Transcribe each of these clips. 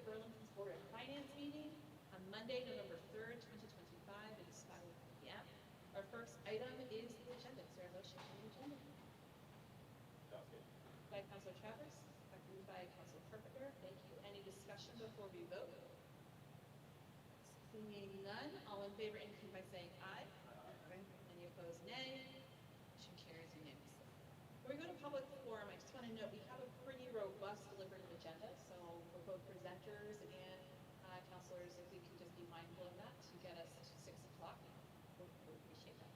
Burlington's Board of Finance meeting on Monday, November 3rd, 2025. It is 5 p.m. Our first item is the agenda. Is there a motion on the agenda? By Councilor Travers, seconded by Councilor Carpenter. Thank you. Any discussion before we vote? Seeing none, all in favor indicate by saying aye. Aye. Any opposed, nay. Motion carries unanimously. Before we go to public forum, I just want to note we have a pretty robust deliberative agenda. So for both presenters and councilors, if we can just be mindful of that to get us to 6 o'clock, we'll appreciate that.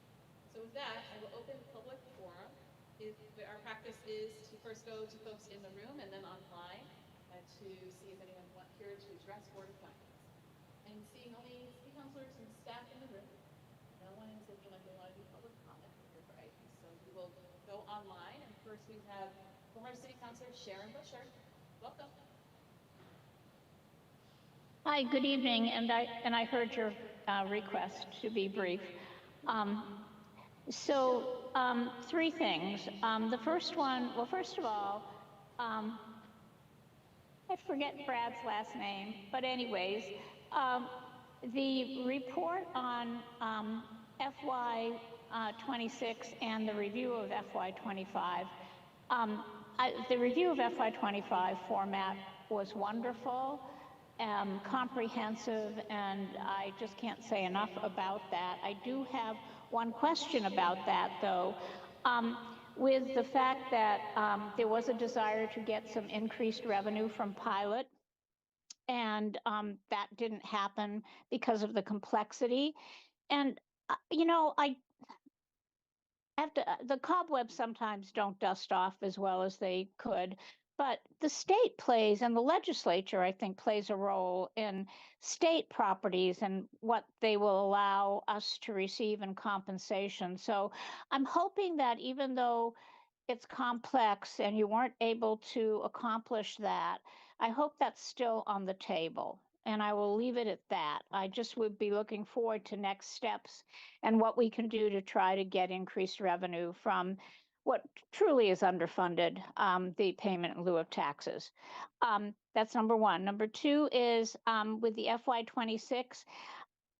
So with that, I will open public forum. Our practice is to first go to folks in the room and then online to see if anyone wants here to address Board of Finance. And seeing only city councilors and staff in the room, no one is looking like they want to do public comment, right? So we will go online. And first we have former city councilor Sharon Busher. Welcome. Hi, good evening, and I heard your request to be brief. Three things. The first one, well, first of all, I forget Brad's last name, but anyways, the report on FY 26 and the review of FY 25. The review of FY 25 format was wonderful, comprehensive, and I just can't say enough about that. I do have one question about that, though. With the fact that there was a desire to get some increased revenue from pilot, and that didn't happen because of the complexity. And, you know, the cobwebs sometimes don't dust off as well as they could, but the state plays, and the legislature, I think, plays a role in state properties and what they will allow us to receive in compensation. So I'm hoping that even though it's complex and you weren't able to accomplish that, I hope that's still on the table. And I will leave it at that. I just would be looking forward to next steps and what we can do to try to get increased revenue from what truly is underfunded, the payment in lieu of taxes. That's number one. Number two is with the FY 26,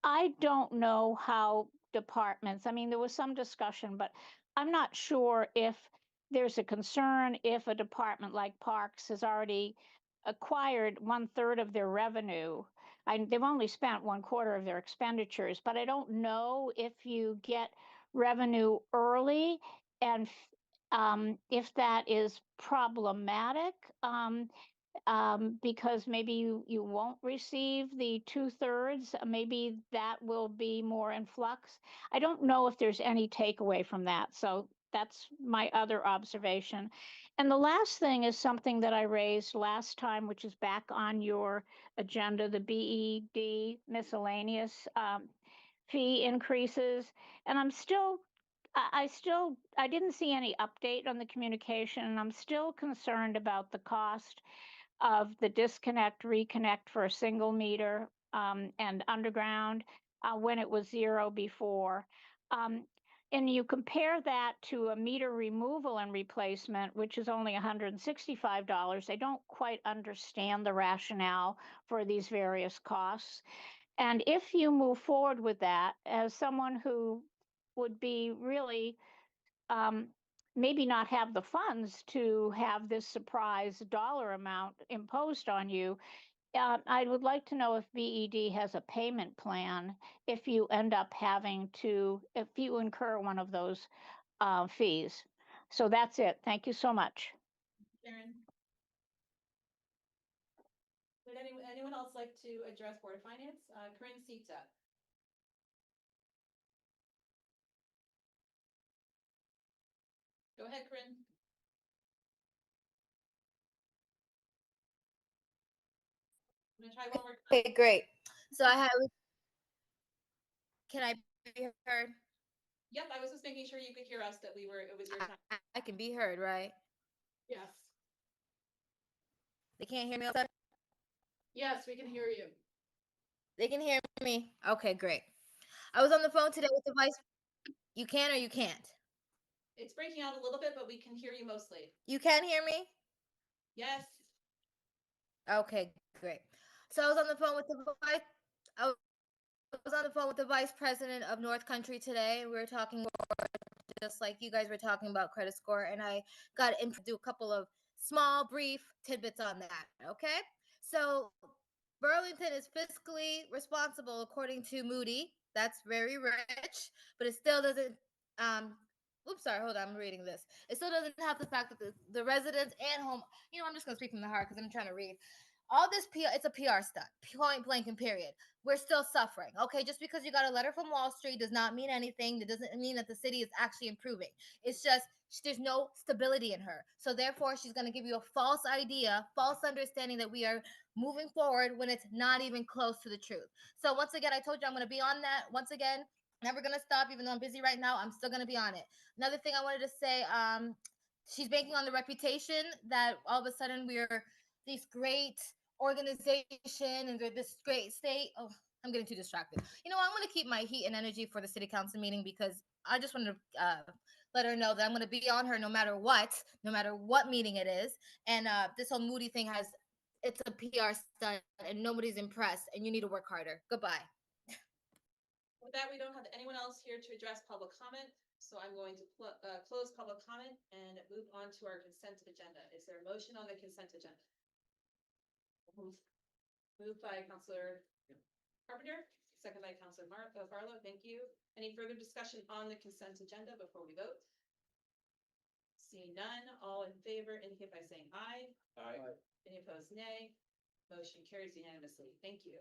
I don't know how departments, I mean, there was some discussion, but I'm not sure if there's a concern if a department like Parks has already acquired 1/3 of their revenue. They've only spent 1/4 of their expenditures, but I don't know if you get revenue early and if that is problematic, because maybe you won't receive the 2/3, maybe that will be more in flux. I don't know if there's any takeaway from that. So that's my other observation. And the last thing is something that I raised last time, which is back on your agenda, the BED miscellaneous fee increases. And I didn't see any update on the communication, and I'm still concerned about the cost of the disconnect, reconnect for a single meter and underground when it was 0 before. And you compare that to a meter removal and replacement, which is only $165. I don't quite understand the rationale for these various costs. And if you move forward with that, as someone who would be really maybe not have the funds to have this surprise dollar amount imposed on you, I would like to know if BED has a payment plan if you end up if you incur one of those fees. So that's it. Thank you so much. Sharon. Would anyone else like to address Board of Finance? Corinne Sita. Go ahead, Corinne. I'm gonna try one more time. Okay, great. So can I be heard? Yep, I was just making sure you could hear us, that it was your time. I can be heard, right? Yes. They can't hear me outside? Yes, we can hear you. They can hear me. Okay, great. I was on the phone today with the vice. You can or you can't? It's breaking out a little bit, but we can hear you mostly. You can hear me? Yes. Okay, great. So I was on the phone with the vice. I was on the phone with the vice president of North Country today. We were talking just like you guys were talking about credit score, and I got to do a couple of small, brief tidbits on that. Okay, so Burlington is fiscally responsible according to Moody. That's very rich, but it still doesn't. Oops, sorry, hold on. I'm reading this. It still doesn't have the fact that the residents and home. I'm just gonna speak from the heart because I'm trying to read. All this PR, it's a PR stunt, point blank and period. We're still suffering. Okay, just because you got a letter from Wall Street does not mean anything. That doesn't mean that the city is actually improving. It's just there's no stability in her. So therefore, she's going to give you a false idea, false understanding that we are moving forward when it's not even close to the truth. So once again, I told you I'm going to be on that. Once again, never going to stop. Even though I'm busy right now, I'm still going to be on it. Another thing I wanted to say, she's banking on the reputation that all of a sudden we're these great organization and they're this great state. Oh, I'm getting too distracted. I'm going to keep my heat and energy for the city council meeting because I just wanted to let her know that I'm going to be on her no matter what meeting it is. And this whole Moody thing it's a PR stunt and nobody's impressed and you need to work harder. Goodbye. With that, we don't have anyone else here to address public comment, so I'm going to close public comment and move on to our consent agenda. Is there a motion on the consent agenda? Moved by Councilor Carpenter, second by Councilor Barlow. Thank you. Any further discussion on the consent agenda before we vote? Seeing none, all in favor indicate by saying aye. Aye. Any opposed, nay. Motion carries unanimously. Thank you.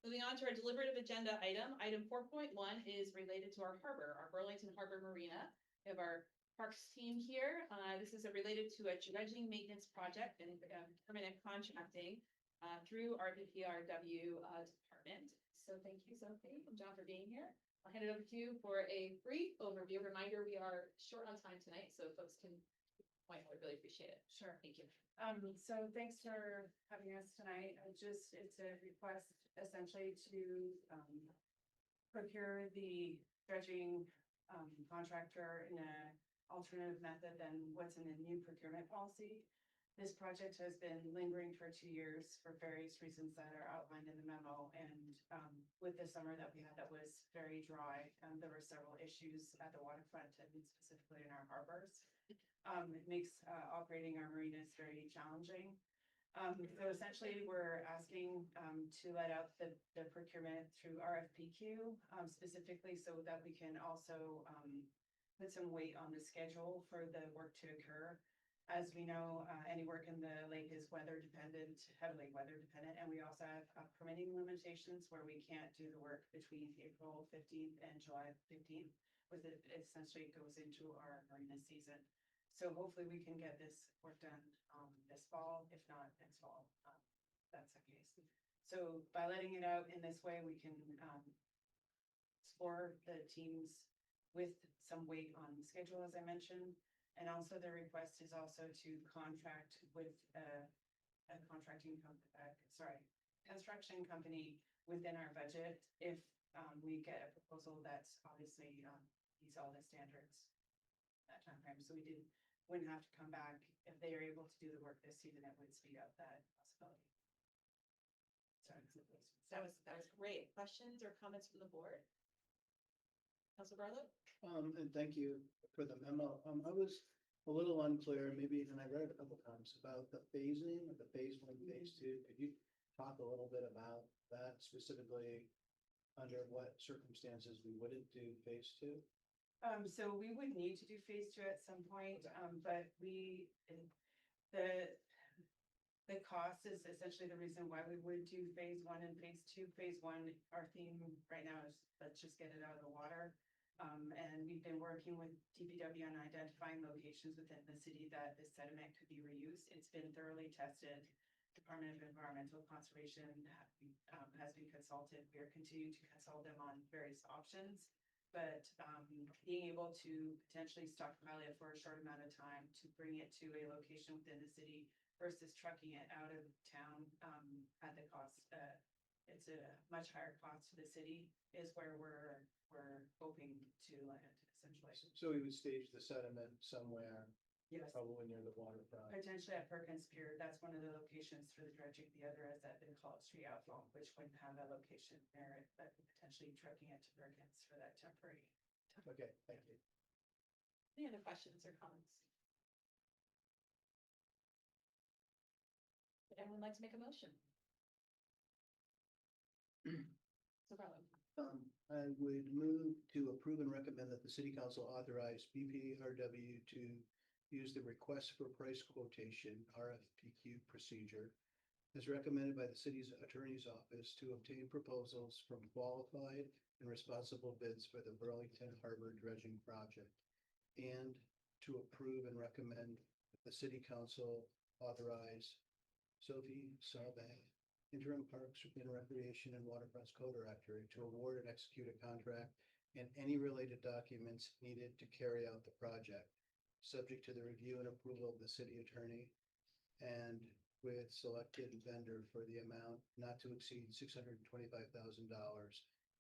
Moving on to our deliberative agenda item. Item 4.1 is related to our harbor, our Burlington Harbor Marina. We have our parks team here. This is related to a dredging maintenance project and permanent contracting through our BPRW department. So thank you, Sophie and John, for being here. I'll hand it over to you for a brief overview. Reminder, we are short on time tonight, so folks can point. I would really appreciate it. Sure. Thank you. So thanks for having us tonight. It's a request essentially to procure the dredging contractor in an alternative method than what's in the new procurement policy. This project has been lingering for 2 years for various reasons that are outlined in the memo. And with the summer that we had that was very dry, there were several issues at the waterfront and specifically in our harbors. It makes operating our marinas very challenging. So essentially we're asking to let out the procurement through RFPQ, specifically so that we can also put some weight on the schedule for the work to occur. As we know, any work in the lake is weather dependent, heavily weather dependent, and we also have permitting limitations where we can't do the work between April 15th and July 15th, with it essentially goes into our marina season. So hopefully we can get this work done this fall, if not next fall. That's the case. So by letting it out in this way, we can explore the teams with some weight on schedule, as I mentioned. And also the request is also to contract with a construction company within our budget if we get a proposal that's obviously meets all the standards that time frame. So wouldn't have to come back if they are able to do the work this season. It would speed up that possibility. That was great. Questions or comments from the board? Councilor Barlow? And thank you for the memo. I was a little unclear, maybe, and I read it a couple times about the phasing of the phase 1, phase 2. Could you talk a little bit about that, specifically under what circumstances we wouldn't do phase 2? So we would need to do phase 2 at some point, but the cost is essentially the reason why we would do phase 1 and phase 2. Phase 1, our theme right now is let's just get it out of the water. And we've been working with DPW on identifying locations within the city that this sediment could be reused. It's been thoroughly tested. Department of Environmental Conservation has been consulted. We are continuing to consult them on various options, but being able to potentially stockpile it for a short amount of time to bring it to a location within the city versus trucking it out of town at the cost, it's a much higher cost to the city, is where we're hoping to land essentially. So we would stage the sediment somewhere Yes, probably near the waterfront. potentially at Perkins Pier, that's one of the locations for the dredging. The other is at the College Street outfall, which wouldn't have a location there, but potentially trucking it to Perkins for that temporary. Okay, thank you. Any other questions or comments? Would everyone like to make a motion? So Carlo, I would move to approve and recommend that the city council authorize BPRW to use the request for price quotation RFPQ procedure as recommended by the city's attorney's office to obtain proposals from qualified and responsible bids for the Burlington Harbor dredging project, and to approve and recommend that the city council authorize Sophie Salve, interim Parks and Recreation and Waterfronts co-director, to award and execute a contract and any related documents needed to carry out the project, subject to the review and approval of the city attorney, and with selected vendor for the amount not to exceed $625,000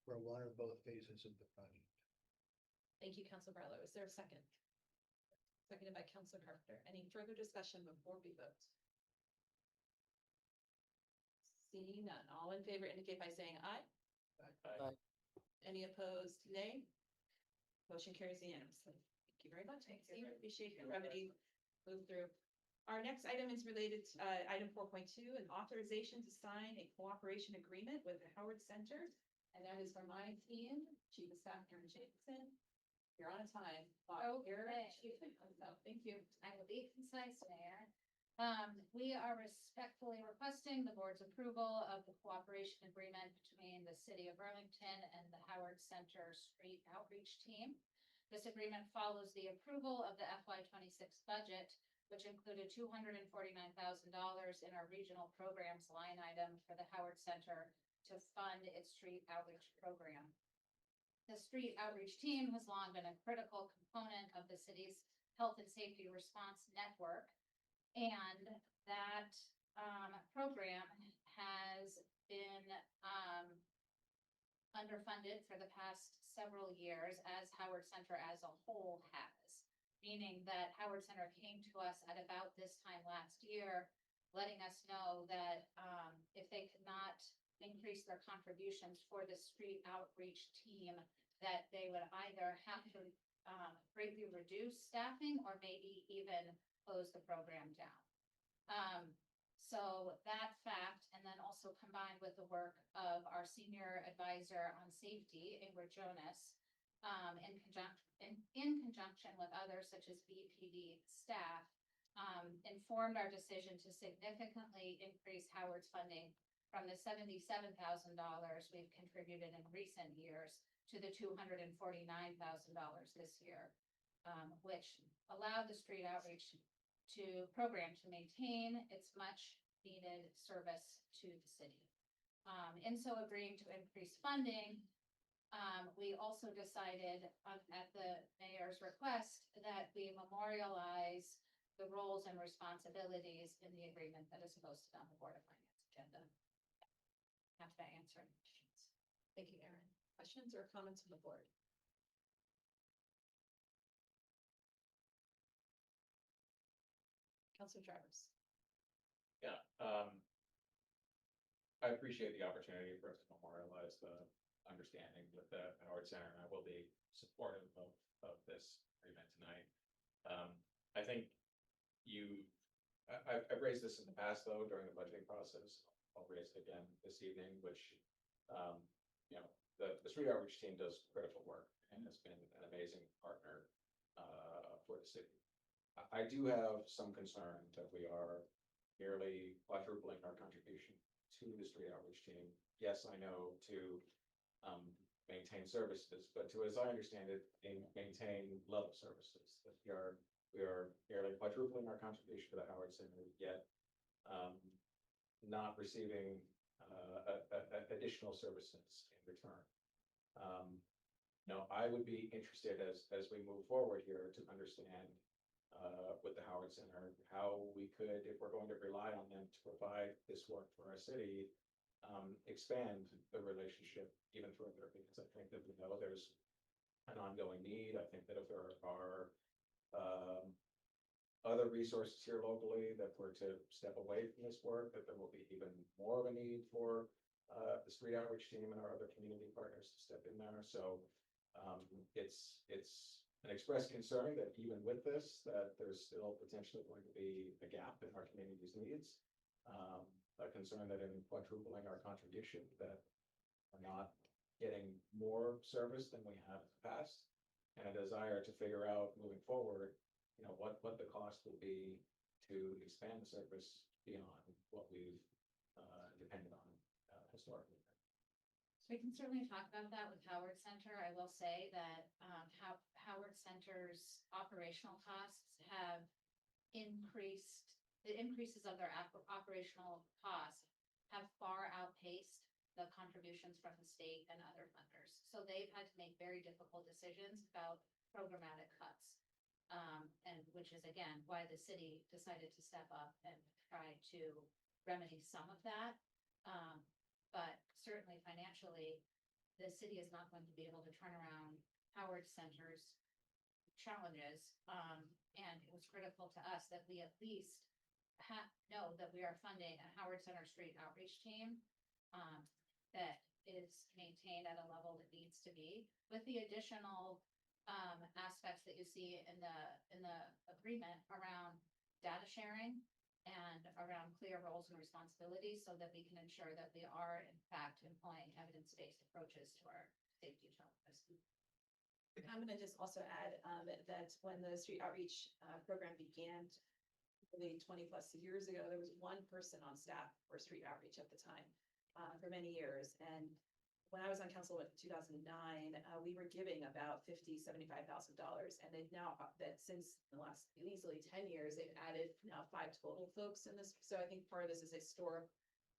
for one or both phases of the project. thank you, Council Barlow. Is there a second? Seconded by Councilor Carpenter. Any further discussion before we vote? Seeing none, all in favor indicate by saying aye. Aye. Any opposed, nay? Motion carries unanimously. Thank you very much. Thank you. Appreciate your remedy. Move through. Our next item is related to item 4.2, an authorization to sign a cooperation agreement with the Howard Center. And that is for my team, Chief of Staff Aaron Jacobson. You're on a time. Okay. So, thank you. I will be concise, Mayor. We are respectfully requesting the board's approval of the cooperation agreement between the city of Burlington and the Howard Center Street Outreach Team. This agreement follows the approval of the FY '26 budget, which included $249,000 in our regional programs line item for the Howard Center to fund its street outreach program. The street outreach team has long been a critical component of the city's health and safety response network. And that program has been underfunded for the past several years, as Howard Center as a whole has. Meaning that Howard Center came to us at about this time last year, letting us know that if they could not increase their contributions for the street outreach team, that they would either have to greatly reduce staffing or maybe even close the program down. So that fact, and then also combined with the work of our senior advisor on safety, Ingrid Jonas, in conjunction with others such as BPD staff, informed our decision to significantly increase Howard's funding from the $77,000 we've contributed in recent years to the $249,000 this year, which allowed the street outreach program to maintain its much needed service to the city. In so agreeing to increase funding, we also decided at the mayor's request that we memorialize the roles and responsibilities in the agreement that is posted on the Board of Finance agenda. Happy to answer any questions. Thank you, Aaron. Questions or comments from the board? Councilor Travers. Yeah, I appreciate the opportunity for us to memorialize the understanding with the Howard Center, and I will be supportive of this agreement tonight. I think I've raised this in the past, though, during the budgeting process. I'll raise it again this evening, which, the street outreach team does critical work and has been an amazing partner for the city. I do have some concern that we are nearly quadrupling our contribution to the street outreach team. Yes, I know to maintain services, but to, as I understand it, maintain level services. That we are nearly quadrupling our contribution to the Howard Center, yet not receiving additional services in return. I would be interested as we move forward here to understand with the Howard Center how we could, if we're going to rely on them to provide this work for our city, expand the relationship even further, because I think that we know there's an ongoing need. I think that if there are other resources here locally that were to step away from this work, that there will be even more of a need for the street outreach team and our other community partners to step in there. So it's an expressed concern that even with this, that there's still potentially going to be a gap in our community's needs. A concern that in quadrupling our contribution, that we're not getting more service than we have in the past, and a desire to figure out moving forward, you know, what the cost will be to expand the service beyond what we've depended on historically. So we can certainly talk about that with HowardCenter. I will say that HowardCenter's operational costs have increased. The increases of their operational costs have far outpaced the contributions from the state and other funders. So they've had to make very difficult decisions about programmatic cuts. And which is again, why the city decided to step up and try to remedy some of that. But certainly financially, the city is not going to be able to turn around HowardCenter's challenges. And it was critical to us that we at least know that we are funding a HowardCenter street outreach team that is maintained at a level that needs to be, with the additional aspects that you see in the agreement around data sharing and around clear roles and responsibilities, so that we can ensure that we are in fact employing evidence-based approaches to our safety challenges. I'm going to just also add that when the street outreach program began, really 20 plus years ago, there was one person on staff for street outreach at the time for many years. And when I was on council in 2009, we were giving about $75,000. And they've now, that since the last easily 10 years, they've added now 5 total folks in this. So I think part of this is a historic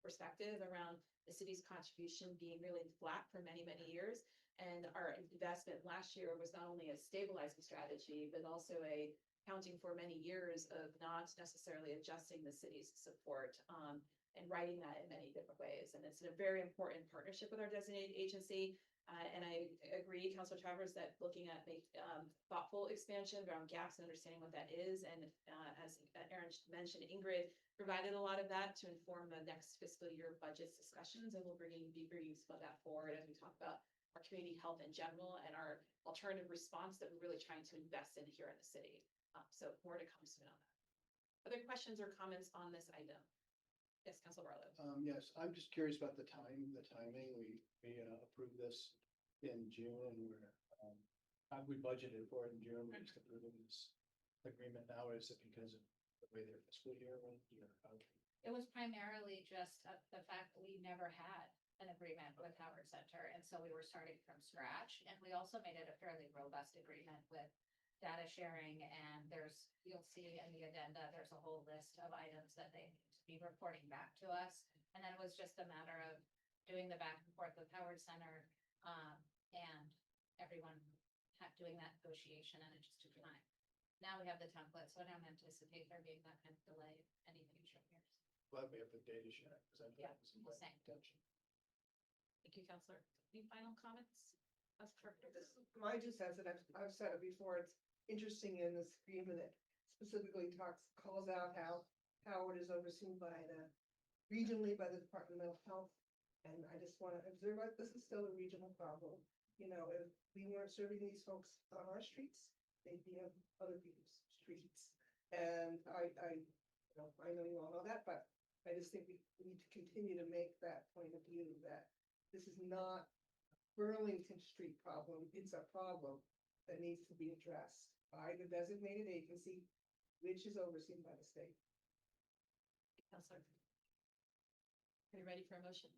perspective around the city's contribution being really flat for many, many years. And our investment last year was not only a stabilizing strategy, but also a accounting for many years of not necessarily adjusting the city's support and writing that in many different ways. And it's a very important partnership with our designated agency. And I agree, Councilor Travers, that looking at thoughtful expansion around gaps and understanding what that is. And as Erin mentioned, Ingrid provided a lot of that to inform the next fiscal year budget discussions. And we'll be bringing some of that forward as we talk about our community health in general and our alternative response that we're really trying to invest in here in the city. So more to come soon on that. Other questions or comments on this item? Yes, Councilor Barlow. Yes, I'm just curious about the timing. We approved this in June, and we budgeted for it in June. We just approved this agreement now. Is it because of the way their fiscal year went? It was primarily just the fact that we never had an agreement with HowardCenter, and so we were starting from scratch. And we also made it a fairly robust agreement with data sharing, and you'll see in the addenda, there's a whole list of items that they need to be reporting back to us. And then it was just a matter of doing the back and forth with HowardCenter, and everyone doing that negotiation, and it just took time. Now we have the template, so I don't anticipate there being that kind of delay in any future years. Glad we have the data sharing, because I Yeah, thought it was same. intention. Thank you, Councilor. Any final comments? I just says that I've said it before, it's interesting in this agreement, it specifically calls out how Howard is overseen regionally by the Department of Health. And I just want to observe that this is still a regional problem. You know, if we weren't serving these folks on our streets, they'd be on other people's streets. And I know you all know that, but I just think we need to continue to make that point of view that this is not Burlington Street problem. It's a problem that needs to be addressed by the designated agency, which is overseen by the state. Councilor. Are you ready for a motion?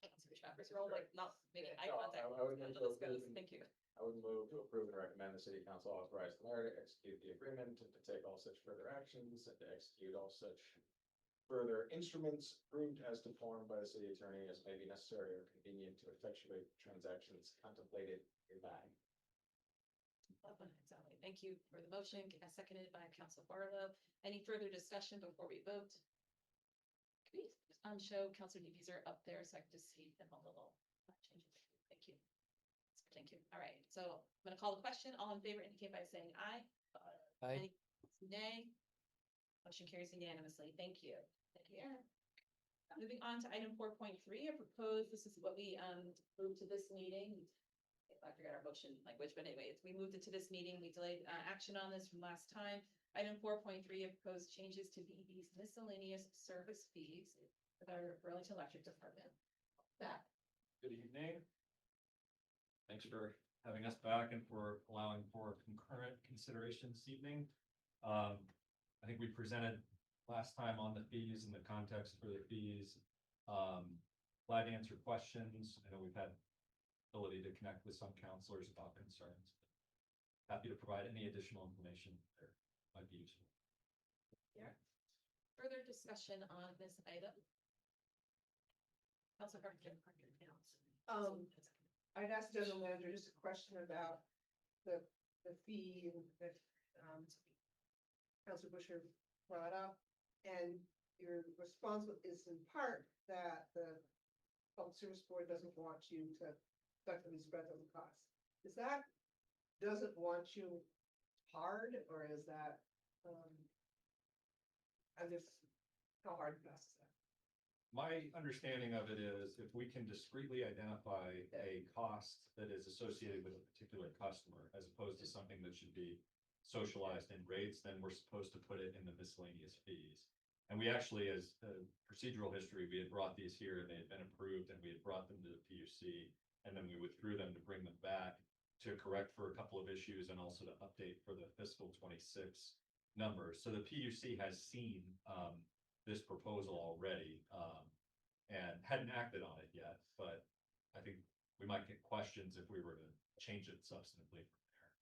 Councilor Travers, you're all like not making eye contact. I would move to Let's go. approve. Thank you. I would move to approve and recommend the city council authorize the mayor to execute the agreement and to take all such further actions and to execute all such further instruments approved as performed by the city attorney as may be necessary or convenient to effectuate transactions contemplated hereby. Thank you for the motion, seconded by Councilor Barlow. Any further discussion before we vote? Could we show Councilor Deezer up there so I can just see them a little changes? Thank you. It's Thank you. All right, so I'm gonna call the question. All in favor indicate by saying aye. Aye. Any nay? Motion carries unanimously. Thank you. Thank you, Aaron. Moving on to item 4.3, a proposed, this is what we moved to this meeting. I forgot our motion language, but anyways, we moved it to this meeting. We delayed action on this from last time. Item 4.3, a proposed changes to BE's miscellaneous service fees with our Burlington Electric Department. Back. Good evening. Thanks for having us back and for allowing for concurrent consideration this evening. I think we presented last time on the fees and the context for the fees. Glad to answer questions. I know we've had ability to connect with some counselors about concerns. Happy to provide any additional information there might be useful. Yeah. Further discussion on this item. Councilor Parker. I'd ask the general manager just a question about the fee that, Councilor Busher brought up. And your response is in part that the Public Service Board doesn't want you to effectively spread those costs. Is that doesn't want you hard, or is that, I just, how hard fast is that? My understanding of it is if we can discreetly identify a cost that is associated with a particular customer, as opposed to something that should be socialized in rates, then we're supposed to put it in the miscellaneous fees. And we actually, as a procedural history, we had brought these here and they had been approved and we had brought them to the PUC. And then we withdrew them to bring them back to correct for a couple of issues and also to update for the fiscal 26 numbers. So the PUC has seen this proposal already and hadn't acted on it yet, but I think we might get questions if we were to change it substantively from there.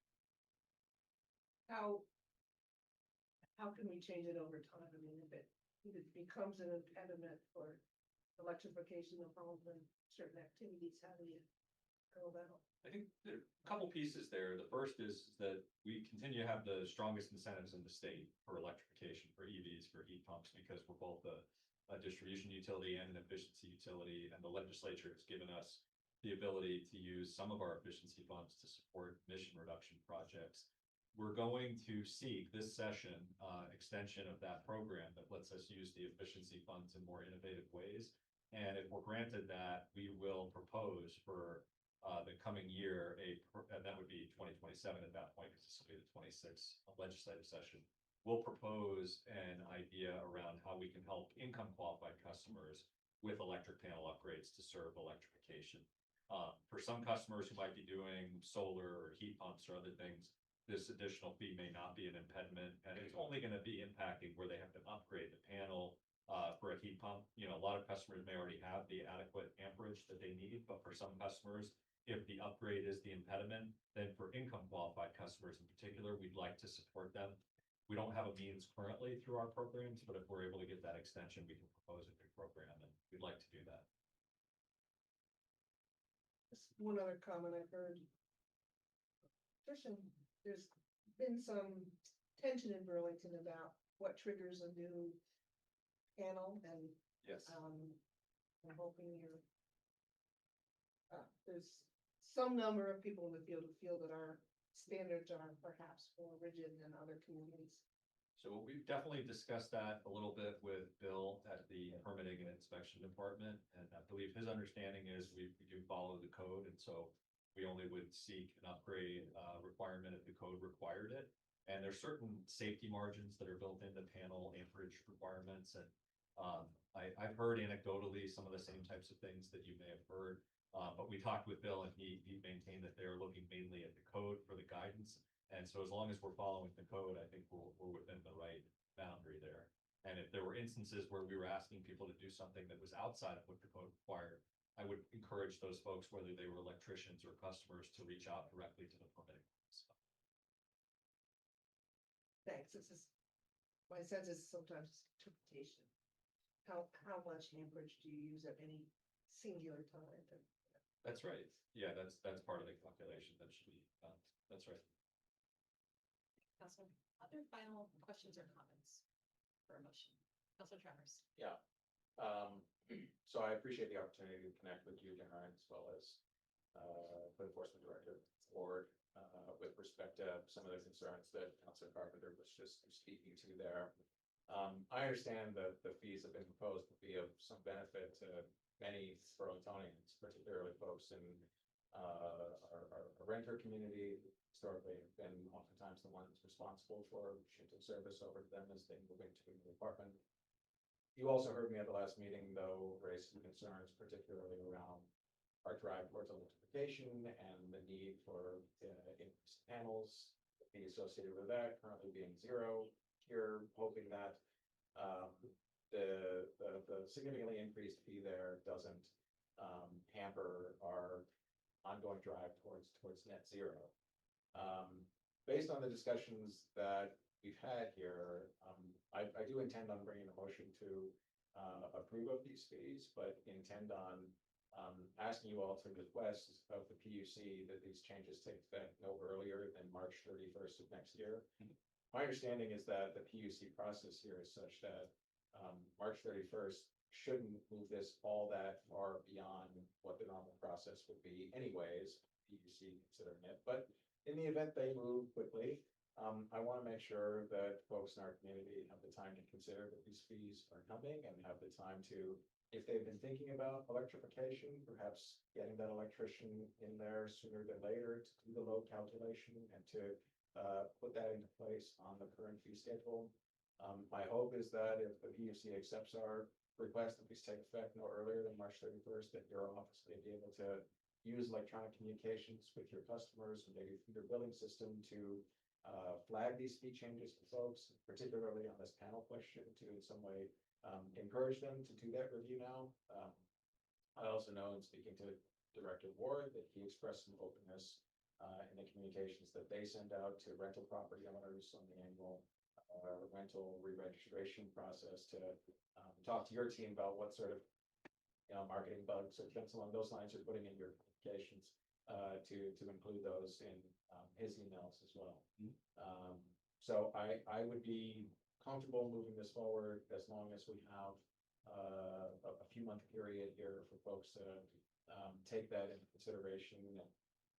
How can we change it over time? I mean, if it becomes an impediment for electrification of homes and certain activities, how do you go about? I think there are a couple pieces there. The first is that we continue to have the strongest incentives in the state for electrification, for EVs, for heat pumps, because we're both a distribution utility and an efficiency utility, and the legislature has given us the ability to use some of our efficiency funds to support emission reduction projects. We're going to seek this session extension of that program that lets us use the efficiency funds in more innovative ways. And if we're granted that, we will propose for the coming year, and that would be 2027 at that point, because this will be the 26th legislative session. We'll propose an idea around how we can help income qualified customers with electric panel upgrades to serve electrification. For some customers who might be doing solar or heat pumps or other things, this additional fee may not be an impediment, and it's only going to be impacting where they have to upgrade the panel for a heat pump. You know, a lot of customers may already have the adequate amperage that they need, but for some customers, if the upgrade is the impediment, then for income qualified customers in particular, we'd like to support them. We don't have a means currently through our programs, but if we're able to get that extension, we can propose a new program, and we'd like to do that. Just one other comment I've heard. There's been some tension in Burlington about what triggers a new panel, and Yes. I'm hoping there's some number of people in the field who feel that our standards are perhaps more rigid than other communities. So we've definitely discussed that a little bit with Bill at the permitting and inspection department. And I believe his understanding is we do follow the code. And so we only would seek an upgrade requirement if the code required it. And there's certain safety margins that are built into panel amperage requirements. And I've heard anecdotally some of the same types of things that you may have heard. But we talked with Bill and he maintained that they're looking mainly at the code for the guidance. And so as long as we're following the code, I think we're within the right boundary there. And if there were instances where we were asking people to do something that was outside of what the code required, I would encourage those folks, whether they were electricians or customers, to reach out directly to the permitting office. Thanks. This is, my sense is sometimes interpretation. How much amperage do you use at any singular time? That's right. Yeah, that's part of the calculation that should be done. That's right. Councilor, other final questions or comments for a motion? Councilor Travers. Yeah. So I appreciate the opportunity to connect with you, Darren, as well as code enforcement director board, with respect to some of the concerns that Councilor Carpenter was just speaking to there. I understand that the fees have been proposed to be of some benefit to many Burlingtonians, particularly folks in our renter community. Historically have been oftentimes the ones responsible for shifting service over to them as they move into a new apartment. You also heard me at the last meeting, though, raise some concerns, particularly around our drive towards electrification and the need for increased panels, the fee associated with that currently being zero. Here, hoping that the significantly increased fee there doesn't hamper our ongoing drive towards net zero. Based on the discussions that we've had here, I do intend on bringing a motion to approve of these fees, but intend on asking you all to request of the PUC that these changes take effect no earlier than March 31st of next year. My understanding is that the PUC process here is such that March 31st shouldn't move this all that far beyond what the normal process would be anyways, PUC considering it. But in the event they move quickly, I want to make sure that folks in our community have the time to consider that these fees are coming and have the time to, if they've been thinking about electrification, perhaps getting that electrician in there sooner than later to do the load calculation and to put that into place on the current fee schedule. My hope is that if the PUC accepts our request that these take effect no earlier than March 31st, that your office may be able to use electronic communications with your customers, maybe through their billing system, to flag these fee changes to folks, particularly on this panel question, to in some way encourage them to do that review now. I also know in speaking to Director Ward that he expressed some openness in the communications that they send out to rental property owners on the annual rental re-registration process to talk to your team about what sort of marketing bugs or things along those lines you're putting in your communications to include those in his emails as well. So I would be comfortable moving this forward as long as we have a few month period here for folks to take that into consideration and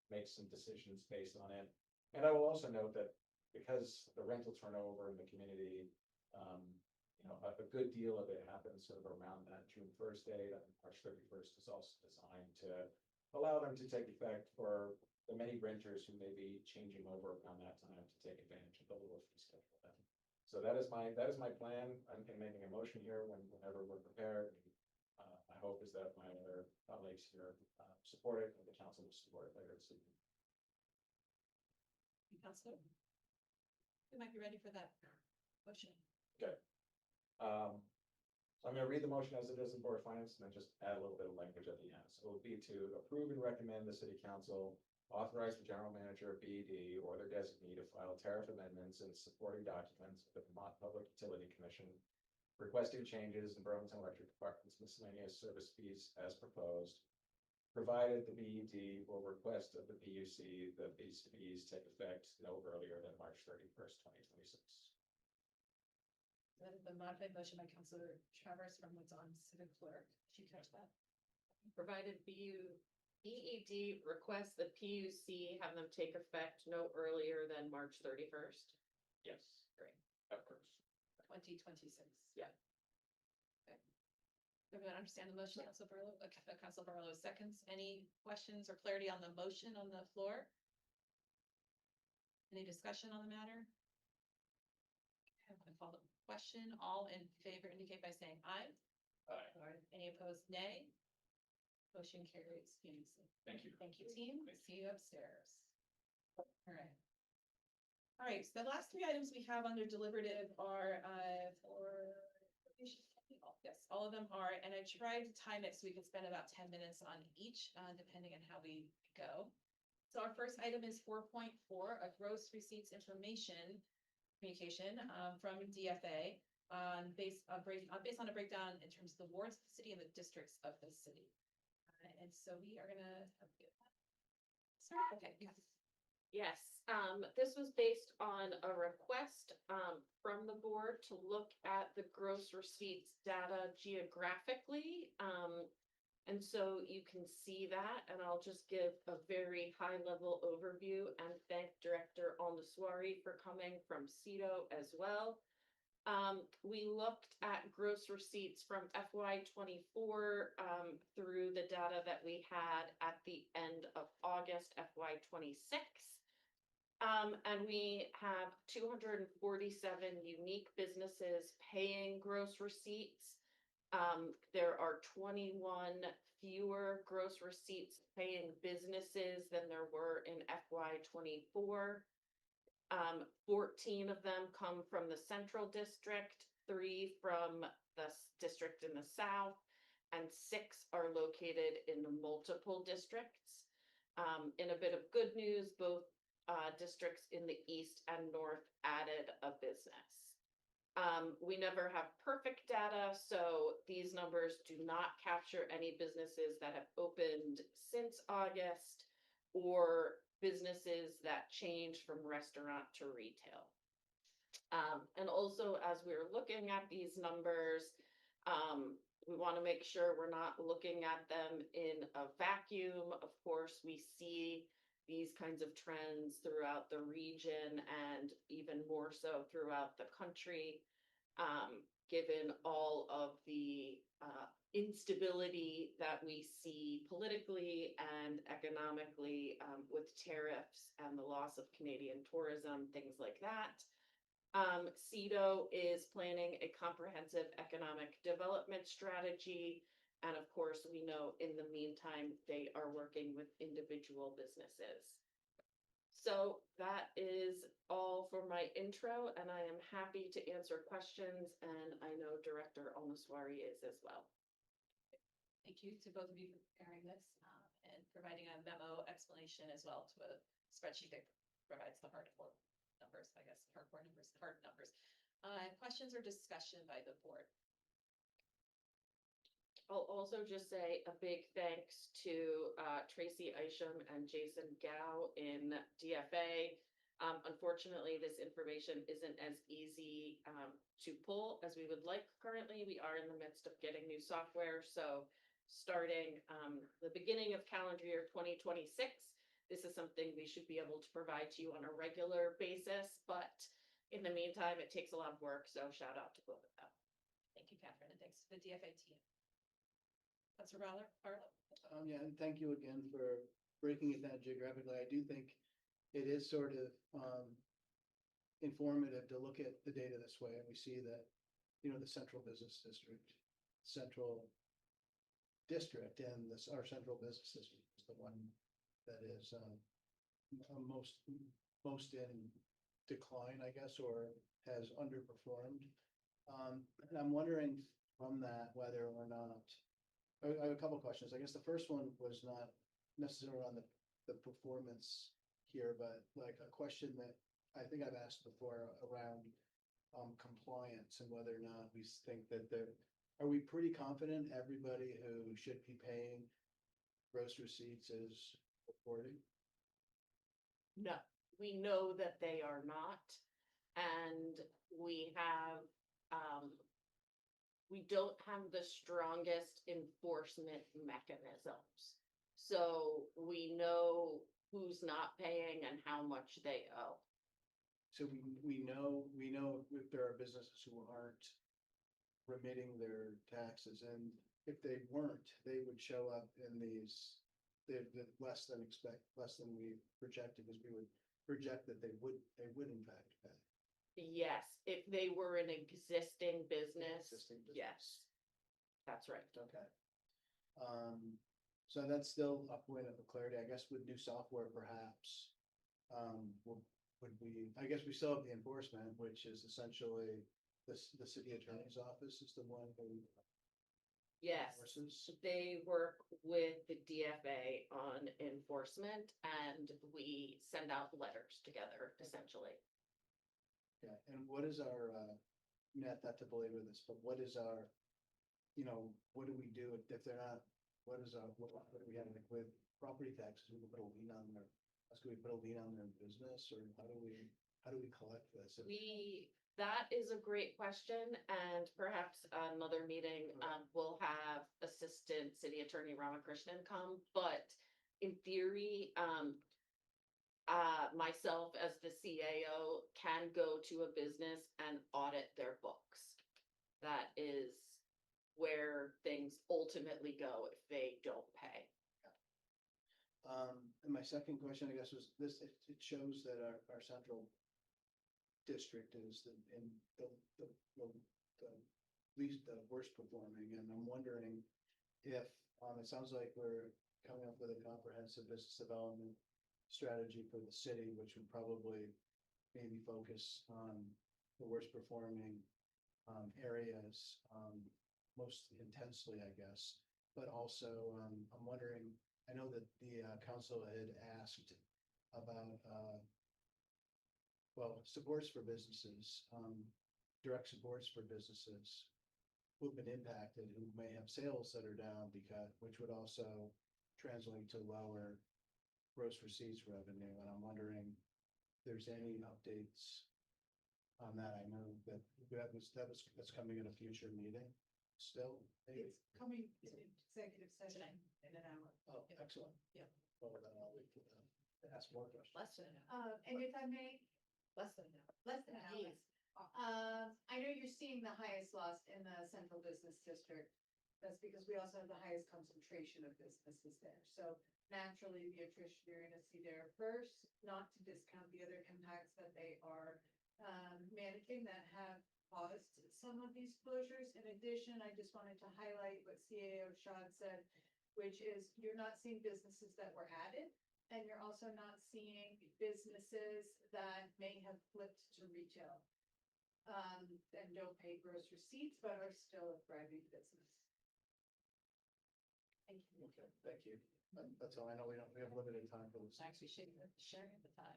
make some decisions based on it. And I will also note that because the rental turnover in the community, a good deal of it happens sort of around that June 1st date. I think March 31st is also designed to allow them to take effect for the many renters who may be changing over around that time to take advantage of the lower fee schedule then. So that is my plan. I'm making a motion here whenever we're prepared. My hope is that my other colleagues here support it, and the council will support it later this evening. Councilor, we might be ready for that motion. Okay. So I'm going to read the motion as it is in Board of Finance and then just add a little bit of language at the end. So it will be to approve and recommend the City Council authorize the General Manager of BED or their designee to file tariff amendments and supporting documents with the Vermont Public Utility Commission, requesting changes in Burlington Electric Department's miscellaneous service fees as proposed, provided the BED will request of the PUC that these fees take effect no earlier than March 31st, 2026. That is the modified motion by Councilor Travers from what's on Civic Clerk. Did you catch that? Provided BED requests the PUC have them take effect no earlier than March 31st. Yes. Great. Of course. 2026. Yeah. Okay. Everyone understand the motion, Councilor Barlow? Okay, Councilor Barlow seconds. Any questions or clarity on the motion on the floor? Any discussion on the matter? Okay, I'm going to call the question. All in favor indicate by saying aye. Aye. Any opposed, nay? Motion carries unanimously. Thank you. Thank you, team. See you upstairs. All right. All right, so the last three items we have under deliberative are yes, all of them are, and I tried to time it so we could spend about 10 minutes on each, depending on how we go. So our first item is 4.4, a gross receipts information communication from DFA based on a breakdown in terms of the wards of the city and the districts of the city. And so we are gonna start. Okay, yes. Yes, this was based on a request from the board to look at the gross receipts data geographically. And so you can see that, and I'll just give a very high level overview and thank Director Alnaswari for coming from CETO as well. We looked at gross receipts from FY '24 through the data that we had at the end of August FY '26. And we have 247 unique businesses paying gross receipts. There are 21 fewer gross receipts paying businesses than there were in FY '24. 14 of them come from the central district, 3 from the district in the south, and 6 are located in multiple districts. In a bit of good news, both districts in the east and north added a business. We never have perfect data, so these numbers do not capture any businesses that have opened since August or businesses that change from restaurant to retail. And also, as we're looking at these numbers, we want to make sure we're not looking at them in a vacuum. Of course, we see these kinds of trends throughout the region and even more so throughout the country, given all of the instability that we see politically and economically with tariffs and the loss of Canadian tourism, things like that. CETO is planning a comprehensive economic development strategy. And of course, we know in the meantime, they are working with individual businesses. So that is all for my intro, and I am happy to answer questions, and I know Director Alnaswari is as well. Thank you to both of you for preparing this and providing a memo explanation as well to a spreadsheet that provides the hardcore numbers, I guess, hard numbers. Questions or discussion by the board? I'll also just say a big thanks to Tracy Isham and Jason Gao in DFA. Unfortunately, this information isn't as easy to pull as we would like currently. We are in the midst of getting new software, so starting the beginning of calendar year 2026, this is something we should be able to provide to you on a regular basis, but in the meantime, it takes a lot of work, so shout out to both of them. Thank you, Catherine, and thanks to the DFA team. Councilor Barlow? Yeah, and thank you again for breaking it down geographically. I do think it is sort of informative to look at the data this way, and we see that, you know, the central business district, and this, our central business district is the one that is most in decline, I guess, or has underperformed. And I'm wondering from that whether or not, I have a couple of questions. I guess the first one was not necessarily on the performance here, but like a question that I think I've asked before around compliance and whether or not we think that are we pretty confident everybody who should be paying gross receipts is reporting? No, we know that they are not, and we have, we don't have the strongest enforcement mechanisms. So we know who's not paying and how much they owe. So we know if there are businesses who aren't remitting their taxes, and if they weren't, they would show up in these, the less than we projected, because we would project that they would in fact pay. Yes, if they were an existing business, Existing business. yes, that's right. Okay. So that's still a point of clarity, I guess, with new software perhaps. Would we, I guess we still have the enforcement, which is essentially the city attorney's office is the one who Yes, enforces. they work with the DFA on enforcement, and we send out letters together, essentially. Yeah, and what is our, not to belabor this, but what is our, you know, what do we do if they're not, what do we have like with property taxes? We can put a lien on their, can we put a lien on their business, or how do we collect this? We That is a great question, and perhaps another meeting, we'll have Assistant City Attorney Ramakrishnan come, but in theory, myself as the CAO can go to a business and audit their books. That is where things ultimately go if they don't pay. And my second question, I guess, was this, it shows that our central district is the least, the worst performing, and I'm wondering if, it sounds like we're coming up with a comprehensive business development strategy for the city, which would probably maybe focus on the worst performing areas most intensely, I guess. But also, I'm wondering, I know that the council had asked about well, supports for businesses, direct supports for businesses who've been impacted, who may have sales that are down because, which would also translate to lower gross receipts revenue. And I'm wondering if there's any updates on that. I know that that's coming in a future meeting still, maybe. It's coming to executive session in an hour. Oh, excellent. Yeah. Well, then I'll wait for them to ask more questions. Less than an hour. And if I may, Less than an hour. less than an hour. I know you're seeing the highest loss in the central business district. That's because we also have the highest concentration of businesses there. So naturally, the attrition you're gonna see there first, not to discount the other impacts that they are managing that have caused some of these closures. In addition, I just wanted to highlight what CAO Shad said, which is you're not seeing businesses that were added. And you're also not seeing businesses that may have flipped to retail. And don't pay gross receipts, but are still a thriving business. Thank you. Okay, thank you. That's all. I know we have limited time for this. Actually, sharing the time.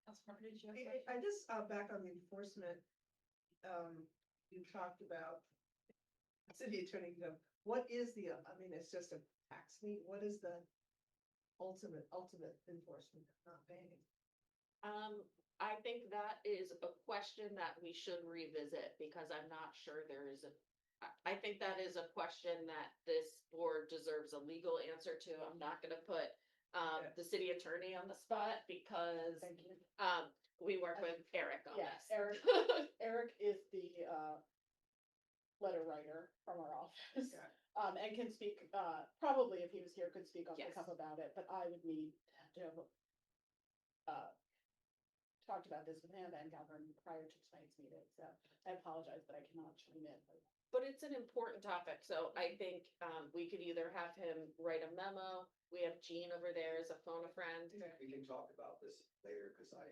Councilmember, did you have a question? I just, back on the enforcement, you talked about city attorney, what is the, I mean, it's just a tax meet, what is the ultimate enforcement of not paying? I think that is a question that we should revisit because I'm not sure there is I think that is a question that this board deserves a legal answer to. I'm not gonna put the city attorney on the spot because Thank you. we work with Eric on Yes, this. Eric is the letter writer from our office. Okay. And can speak, probably if he was here, could speak off the Yes. cuff about it, but I would need to have talked about this with him and Govern prior to tonight's meeting, so I apologize, but I cannot chime in. But it's an important topic, so I think we could either have him write a memo. We have Jean over there as a phone a friend. We can talk about this later because I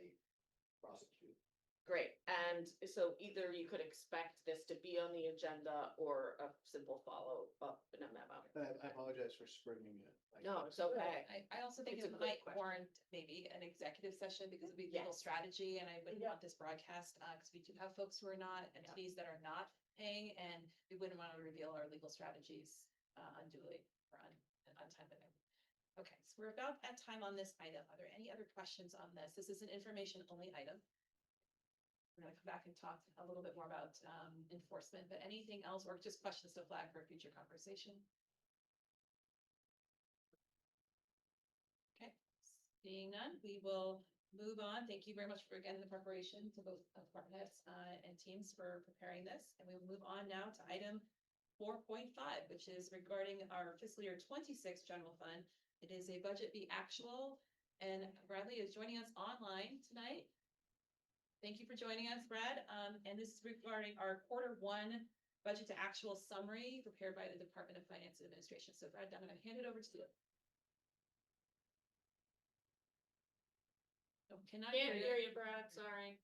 prosecute. Great, and so either you could expect this to be on the agenda or a simple follow-up in a memo. I apologize for springing it. No, it's okay. I also think It's it a good might question. warrant maybe an executive session because it'd be legal Yes. strategy and I wouldn't Yeah. want this broadcast, because we do have folks who are not, entities that are not paying, and we wouldn't want to reveal our legal strategies unduly or untimely. Okay, so we're about at time on this item. Are there any other questions on this? This is an information only item. We're gonna come back and talk a little bit more about enforcement, but anything else or just questions to flag for future conversation? Okay, seeing none, we will move on. Thank you very much for again the preparation to both department heads and teams for preparing this. And we will move on now to item 4.5, which is regarding our fiscal year 26 general fund. It is a budget be actual, and Bradley is joining us online tonight. Thank you for joining us, Brad. And this is regarding our Q1 budget to actual summary prepared by the Department of Finance and Administration. So Brad, I'm going to hand it over to you. Oh, cannot Can't hear you, Brad, sorry.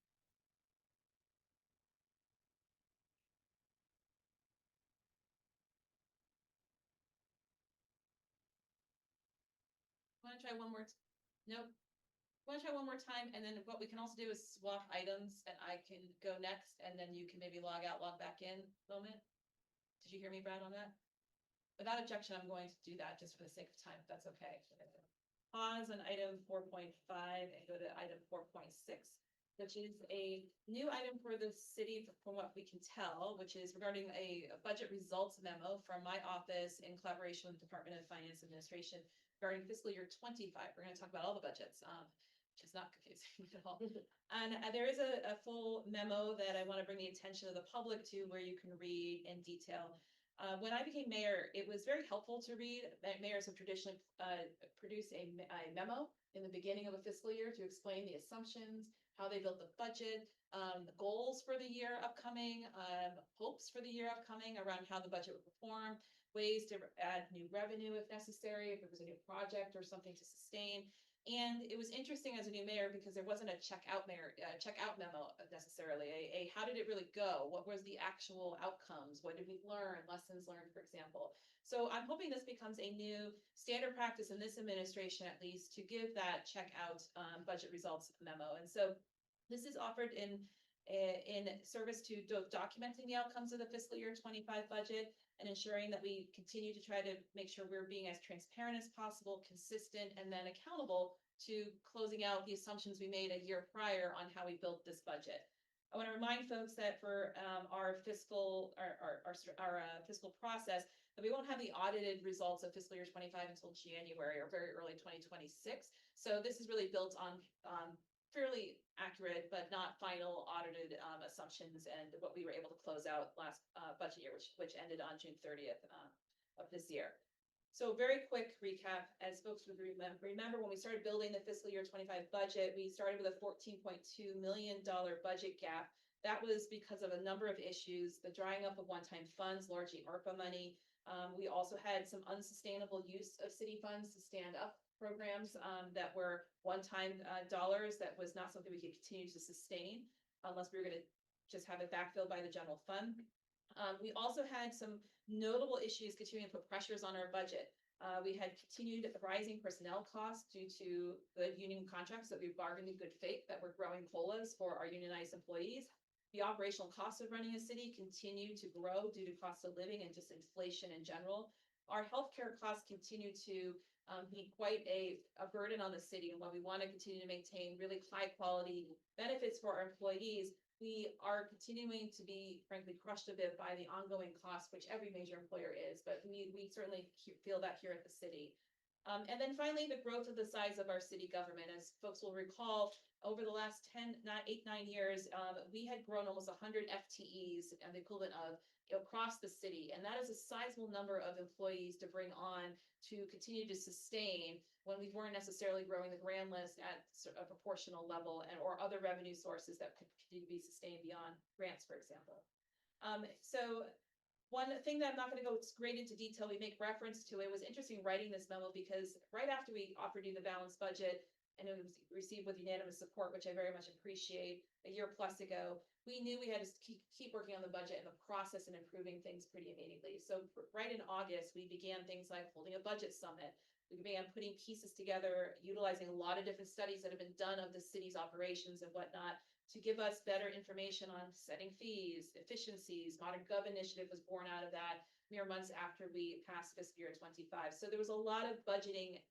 Want to try one more? Nope. Want to try one more time, and then what we can also do is swap items, and I can go next, and then you can maybe log out, log back in. Moment. Did you hear me, Brad, on that? Without objection, I'm going to do that just for the sake of time, if that's okay. Pause on item 4.5 and go to item 4.6. which is a new item for the city from what we can tell, which is regarding a budget results memo from my office in collaboration with the Department of Finance Administration regarding fiscal year 25. We're going to talk about all the budgets, which is not confusing at all. And there is a full memo that I want to bring the attention of the public to where you can read in detail. When I became mayor, it was very helpful to read. Mayors have traditionally produced a memo in the beginning of a fiscal year to explain the assumptions, how they built the budget, the goals for the year upcoming, hopes for the year upcoming around how the budget would perform, ways to add new revenue if necessary, if there was a new project or something to sustain. And it was interesting as a new mayor because there wasn't a checkout memo necessarily. A how did it really go? What was the actual outcomes? What did we learn? Lessons learned, for example. So I'm hoping this becomes a new standard practice in this administration, at least, to give that checkout budget results memo. And so this is offered in service to documenting the outcomes of the fiscal year 25 budget and ensuring that we continue to try to make sure we're being as transparent as possible, consistent, and then accountable to closing out the assumptions we made a year prior on how we built this budget. I want to remind folks that for our fiscal process, that we won't have the audited results of fiscal year 25 until January or very early 2026. So this is really built on fairly accurate but not final audited assumptions and what we were able to close out last budget year, which ended on June 30th of this year. So very quick recap, as folks would remember when we started building the fiscal year 25 budget, we started with a $14.2 million budget gap. That was because of a number of issues, the drying up of one-time funds, largely ARPA money. We also had some unsustainable use of city funds to stand up programs that were one-time dollars that was not something we could continue to sustain unless we were going to just have it backfilled by the general fund. We also had some notable issues continuing to put pressures on our budget. We had continued rising personnel costs due to the union contracts that we bargained in good faith that were growing COLAs for our unionized employees. The operational costs of running a city continue to grow due to cost of living and just inflation in general. Our healthcare costs continue to be quite a burden on the city. And while we want to continue to maintain really high quality benefits for our employees, we are continuing to be, frankly, crushed a bit by the ongoing costs, which every major employer is, but we certainly feel that here at the city. And then finally, the growth of the size of our city government. As folks will recall, over the last 8, 9 years, we had grown almost 100 FTEs, and the equivalent of across the city. And that is a sizable number of employees to bring on to continue to sustain when we weren't necessarily growing the grand list at a proportional level or other revenue sources that could continue to be sustained beyond grants, for example. So one thing that I'm not going to go great into detail, we make reference to, it was interesting writing this memo because right after we offered you the balanced budget and it was received with unanimous support, which I very much appreciate, a year plus ago, we knew we had to keep working on the budget and the process and improving things pretty immediately. So right in August, we began things like holding a budget summit. We began putting pieces together, utilizing a lot of different studies that have been done of the city's operations and whatnot to give us better information on setting fees, efficiencies. Modern Gov initiative was born out of that mere months after we passed fiscal year 25. So there was a lot of budgeting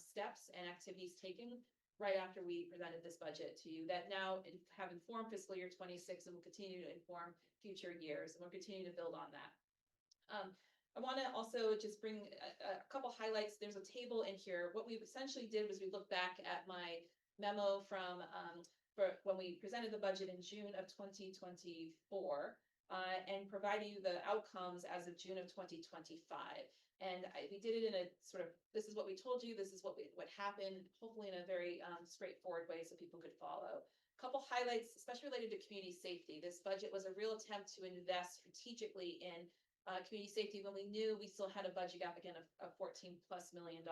steps and activities taken right after we presented this budget to you that now have informed fiscal year 26 and will continue to inform future years. And we'll continue to build on that. I want to also just bring a couple highlights. There's a table in here. What we essentially did was we looked back at my memo from for when we presented the budget in June of 2024 and provided you the outcomes as of June of 2025. And we did it in a sort of, this is what we told you, this is what happened, hopefully in a very straightforward way so people could follow. A couple highlights, especially related to community safety. This budget was a real attempt to invest strategically in community safety when we knew we still had a budget gap again of $14+ million.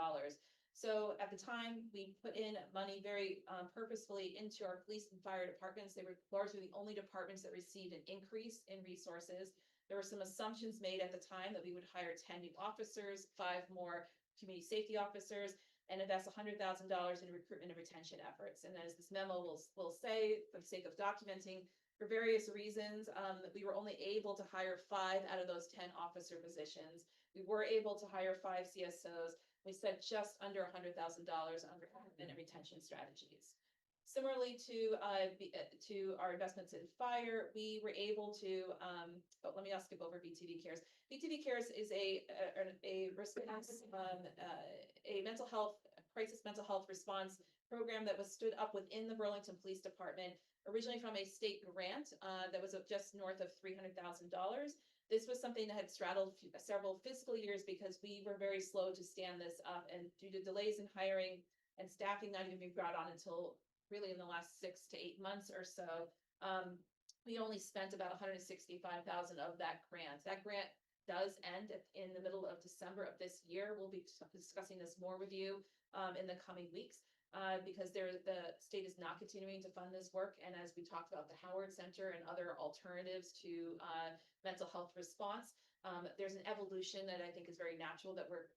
So at the time, we put in money very purposefully into our police and fire departments. They were largely the only departments that received an increase in resources. There were some assumptions made at the time that we would hire 10 new officers, 5 more community safety officers, and invest $100,000 in recruitment and retention efforts. And as this memo will say, for the sake of documenting, for various reasons, we were only able to hire 5 out of those 10 officer positions. We were able to hire 5 CSOs. We spent just under $100,000 on recruitment and retention strategies. Similarly to our investments in fire, we were able to, but let me skip over BTV Cares. BTV Cares is a response, a mental health, crisis mental health response program that was stood up within the Burlington Police Department, originally from a state grant that was just north of $300,000. This was something that had straddled several fiscal years because we were very slow to stand this up, and due to delays in hiring and staffing not even being brought on until really in the last 6 to 8 months or so, we only spent about $165,000 of that grant. That grant does end in the middle of December of this year. We'll be discussing this more with you in the coming weeks because the state is not continuing to fund this work. And as we talked about the HowardCenter and other alternatives to mental health response, there's an evolution that I think is very natural that we're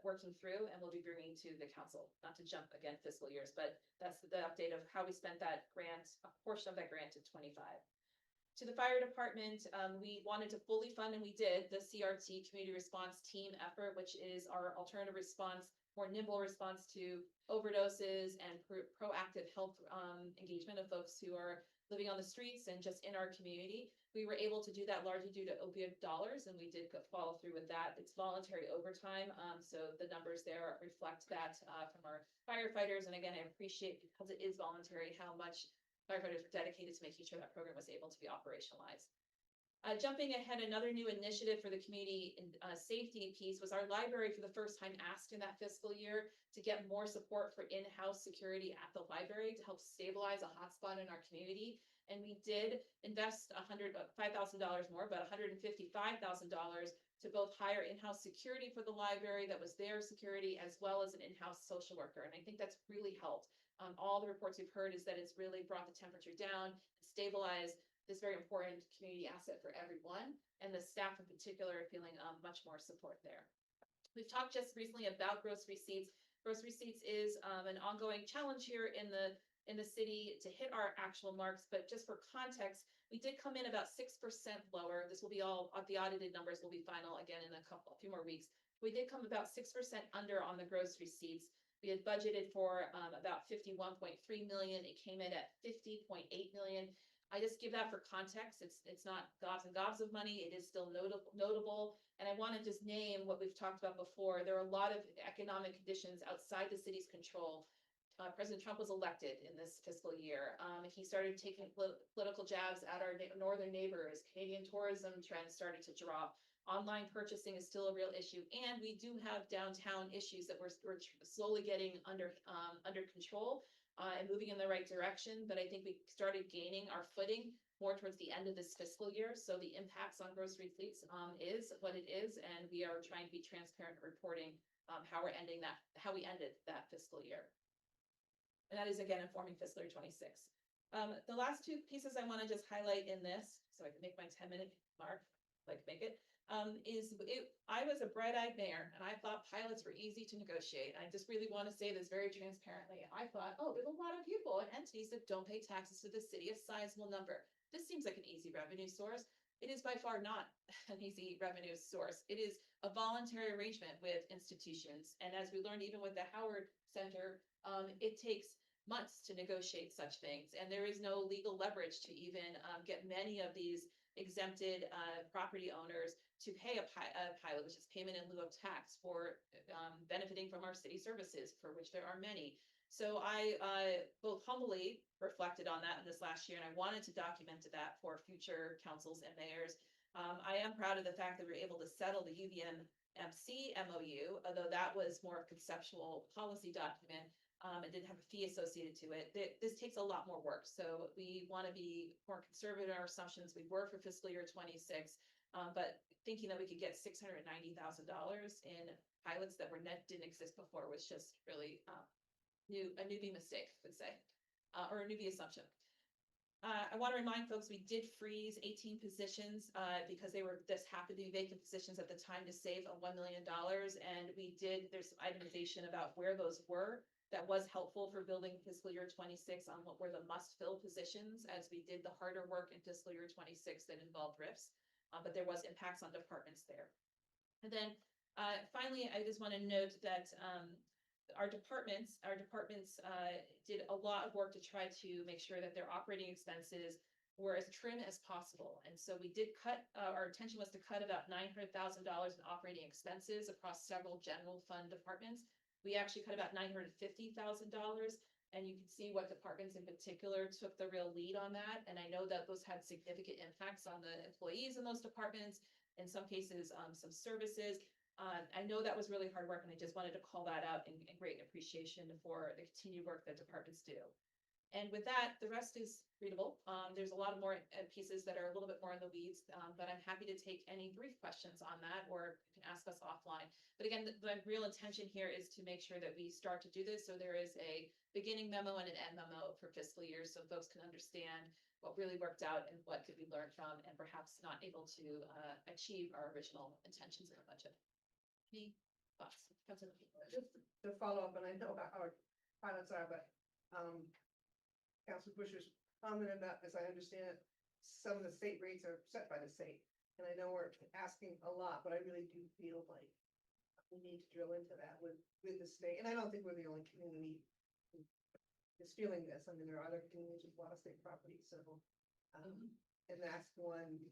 working through, and we'll be bringing to the council. Not to jump again fiscal years, but that's the update of how we spent that grant, a portion of that grant to 25. To the fire department, we wanted to fully fund, and we did, the CRT Community Response Team effort, which is our alternative response, more nimble response to overdoses and proactive health engagement of folks who are living on the streets and just in our community. We were able to do that largely due to opioid dollars, and we did follow through with that. It's voluntary overtime, so the numbers there reflect that from our firefighters. And again, I appreciate, because it is voluntary, how much firefighters were dedicated to making sure that program was able to be operationalized. Jumping ahead, another new initiative for the community safety piece was our library for the first time asked in that fiscal year to get more support for in-house security at the library to help stabilize a hotspot in our community. And we did invest $5,000 more, but $155,000 to both hire in-house security for the library that was their security, as well as an in-house social worker. And I think that's really helped. All the reports we've heard is that it's really brought the temperature down, stabilized this very important community asset for everyone, and the staff in particular are feeling much more support there. We've talked just recently about gross receipts. Gross receipts is an ongoing challenge here in the city to hit our actual marks, but just for context, we did come in about 6% lower. This will be all, the audited numbers will be final again in a few more weeks. We did come about 6% under on the gross receipts. We had budgeted for about 51.3 million. It came in at 50.8 million. I just give that for context. It's not gobs and gobs of money. It is still notable. And I want to just name what we've talked about before. There are a lot of economic conditions outside the city's control. President Trump was elected in this fiscal year. He started taking political jabs at our northern neighbors. Canadian tourism trends started to drop. Online purchasing is still a real issue. And we do have downtown issues that we're slowly getting under control. And moving in the right direction, but I think we started gaining our footing more towards the end of this fiscal year. So the impacts on gross receipts is what it is, and we are trying to be transparent reporting how we ended that fiscal year. And that is again informing fiscal year 26. The last two pieces I want to just highlight in this, so I can make my 10-minute mark, like make it. I was a bright-eyed mayor, and I thought pilots were easy to negotiate. I just really want to say this very transparently. I thought, oh, there's a lot of people and entities that don't pay taxes to the city, a sizable number. This seems like an easy revenue source. It is by far not an easy revenue source. It is a voluntary arrangement with institutions. And as we learned even with the HowardCenter, it takes months to negotiate such things. And there is no legal leverage to even get many of these exempted property owners to pay a pilot, which is payment in lieu of tax for benefiting from our city services, for which there are many. So I both humbly reflected on that in this last year, and I wanted to document that for future councils and mayors. I am proud of the fact that we were able to settle the UVM-MC MOU, although that was more of a conceptual policy document. It didn't have a fee associated to it. This takes a lot more work. So we want to be more conservative in our assumptions. We were for fiscal year 26, but thinking that we could get $690,000 in pilots that didn't exist before was just really a newbie mistake, I would say, or a newbie assumption. I want to remind folks we did freeze 18 positions because this happened to be vacant positions at the time to save $1 million. And there's some itemization about where those were. That was helpful for building fiscal year 26 on what were the must-fill positions as we did the harder work in fiscal year 26 that involved RIFs, but there was impacts on departments there. And then finally, I just want to note that our departments did a lot of work to try to make sure that their operating expenses were as trim as possible. And so we did cut, our intention was to cut about $900,000 in operating expenses across several general fund departments. We actually cut about $950,000. And you can see what departments in particular took the real lead on that. And I know that those had significant impacts on the employees in those departments, in some cases, some services. I know that was really hard work, and I just wanted to call that out in great appreciation for the continued work that departments do. And with that, the rest is readable. There's a lot of more pieces that are a little bit more in the weeds, but I'm happy to take any brief questions on that, or you can ask us offline. But again, the real intention here is to make sure that we start to do this. So there is a beginning memo and an end memo for fiscal years, so folks can understand what really worked out and what could we learn from, and perhaps not able to achieve our original intentions in the budget. Any thoughts? Just to follow up, and I know about how our pilots are, but, Council Busher's comment about, as I understand it, some of the state rates are set by the state. And I know we're asking a lot, but I really do feel like we need to drill into that with the state. And I don't think we're the only community who is feeling this. I mean, there are other communities with a lot of state property, so, and that's one,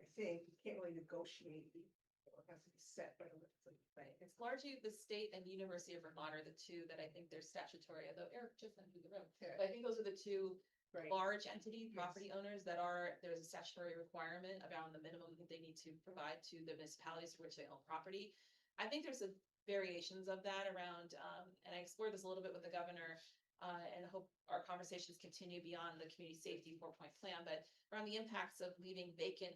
I think, you can't really negotiate. It has to be set by the legislature. Right. It's largely the state and University of Vermont are the two that I think they're statutory, although Eric just went through the room. Yeah. But I think those are the two Right. large entity Yes. property owners there's a statutory requirement around the minimum that they need to provide to the municipalities for which they own property. I think there's a variations of that around, and I explored this a little bit with the governor, and hope our conversations continue beyond the community safety 4-point plan, but around the impacts of leaving vacant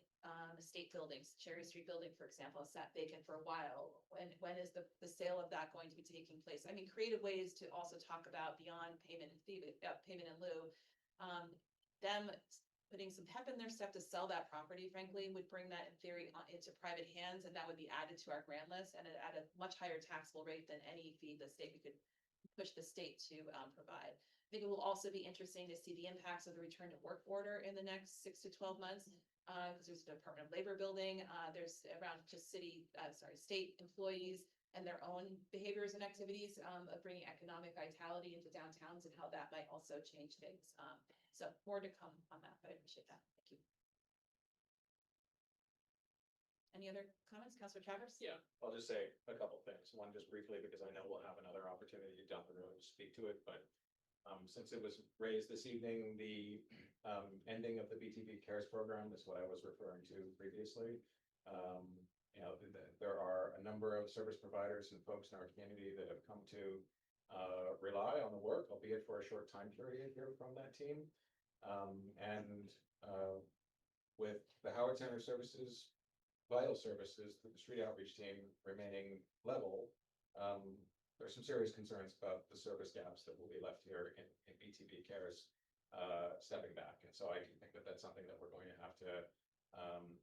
estate buildings. Cherry Street building, for example, has sat vacant for a while. When is the sale of that going to be taking place? I mean, creative ways to also talk about beyond payment and payment in lieu. Them putting some pep in their step to sell that property, frankly, would bring that in theory into private hands, and that would be added to our grant list and at a much higher taxable rate than any fee we could push the state to provide. I think it will also be interesting to see the impacts of the return to work order in the next 6 to 12 months. Because there's a Department of Labor building, there's around just state employees and their own behaviors and activities of bringing economic vitality into downtowns, and how that might also change things. So more to come on that, but I appreciate that. Thank you. Any other comments, Councilor Travers? Yeah, I'll just say a couple things. One, just briefly, because I know we'll have another opportunity down the road to speak to it, but since it was raised this evening, the ending of the BTV Cares program is what I was referring to previously. You know, there are a number of service providers and folks in our community that have come to rely on the work, albeit for a short time period here from that team. With the HowardCenter services, vital services, the street outreach team remaining level, there's some serious concerns about the service gaps that will be left here in BTV Cares stepping back. And so I do think that that's something that we're going to have to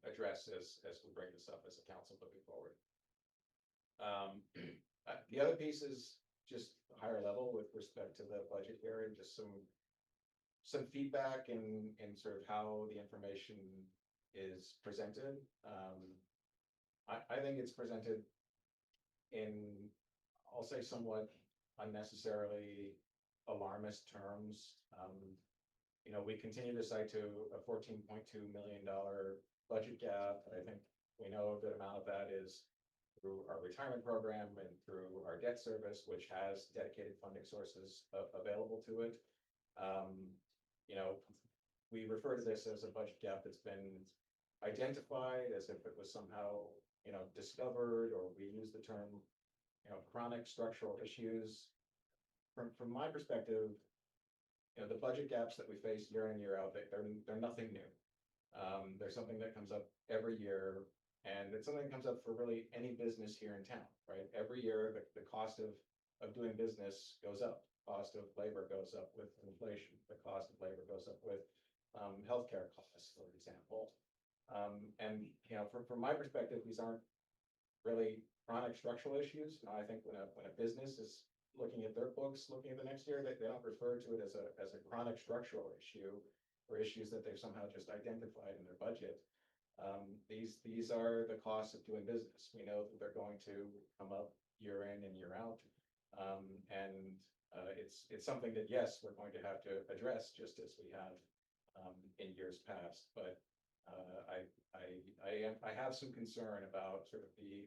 address as we bring this up as a council moving forward. The other piece is just higher level with respect to the budget here, and just some feedback in sort of how the information is presented. I think it's presented in, I'll say, somewhat unnecessarily alarmist terms. You know, we continue to cite to a $14.2 million budget gap. I think we know a good amount of that is through our retirement program and through our debt service, which has dedicated funding sources available to it. You know, we refer to this as a budget gap that's been identified as if it was somehow, you know, discovered, or we use the term, you know, chronic structural issues. From my perspective, you know, the budget gaps that we face year in, year out, they're nothing new. There's something that comes up every year, and it's something that comes up for really any business here in town, right? Every year, the cost of doing business goes up. Cost of labor goes up with inflation. The cost of labor goes up with healthcare costs, for example. And you know, from my perspective, these aren't really chronic structural issues. You know, I think when a business is looking at their books, looking at the next year, they don't refer to it as a chronic structural issue, or issues that they've somehow just identified in their budget. These are the costs of doing business. We know that they're going to come up year in and year out. It's something that, yes, we're going to have to address just as we have in years past, but I have some concern about sort of the